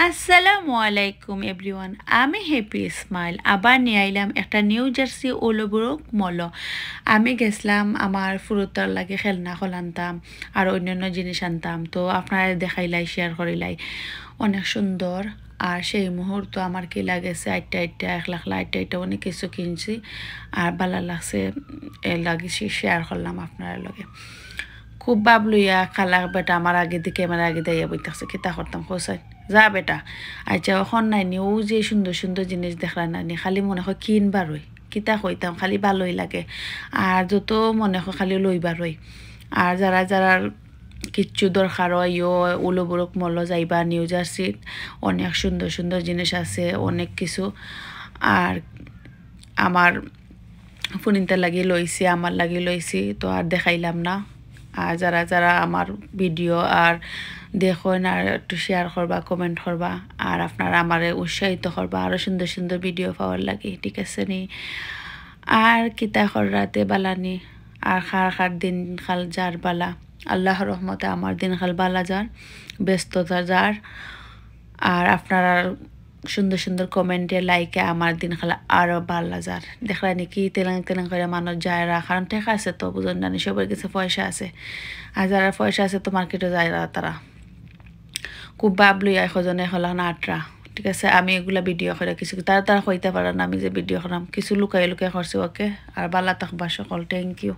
আসসালামু আলাইকুম এভরিওয়ান, আমি হ্যাপি ইসমাইল আবার নিয়ে আইলাম একটা নিউ জার্সি ওলবরক মল। আমি গেছিলাম আমার ফুরতার লাগে খেলনা খোল আনতাম আর অন্যান্য জিনিস আনতাম, তো আপনারা দেখাইলাই শেয়ার করিলাই অনেক সুন্দর। আর সেই মুহূর্ত আমার কি লাগেছে আইটা আইটা একলা আইটা অনেক কিছু কিনছি আর ভালো লাগছে, লাগিয়েছি শেয়ার করলাম আপনার লগে। খুব ভাবলইয়া খালা বেটা আমার আগে দিকে আমার আগে দিয়ে বইতেছে কিতা করতাম খোসাই যা বেটা। আচ্ছা এখন নাই নি ও যে সুন্দর সুন্দর জিনিস দেখলা না নি খালি মনে হয় কিনবার হই কিতা কইতাম খালি ভালোই লাগে আর যত মনে হয় খালি লইবার হই। আর যারা যারা কিচ্ছু দরকার হয় উলোবরক মল যাইবা নিউ জার্সিত অনেক সুন্দর সুন্দর জিনিস আছে অনেক কিছু। আর আমার ফোনিনতে লাগি লইছি আমার লাগি লইছি তো আর দেখাইলাম না। আর যারা যারা আমার ভিডিও আর দেখুন আর একটু শেয়ার করবা কমেন্ট করবা আর আপনারা আমার উৎসাহিত করবা আরও সুন্দর সুন্দর ভিডিও পাওয়ার লাগে, ঠিক আছে নি। আর কিতা রাতে বালানি আর খার দিন খাল যার বালা আল্লাহর রহমতে আমার দিন খাল বালা যার ব্যস্ততা যার। আর আপনারা সুন্দর সুন্দর কমেন্টে লাইকে আমার দিন খালা আরও ভাল যার দেখলা নাকি তেলাং তেলাং করে মানুষ যায় কারণ টেকা আছে তো বুঝুন জানি সবার কাছে পয়সা আছে আর যারা পয়সা আছে তো মার্কেটে যায় তারা খুব ভাবলই এজনে হলা না আটরা, ঠিক আছে। আমি এগুলা ভিডিও করে কিছু তারা তারা হইতে পারে না আমি যে ভিডিও করাম কিছু লুকাই লুকাই করছি ওকে। আর বালা থাকবা সকল, থ্যাংক ইউ।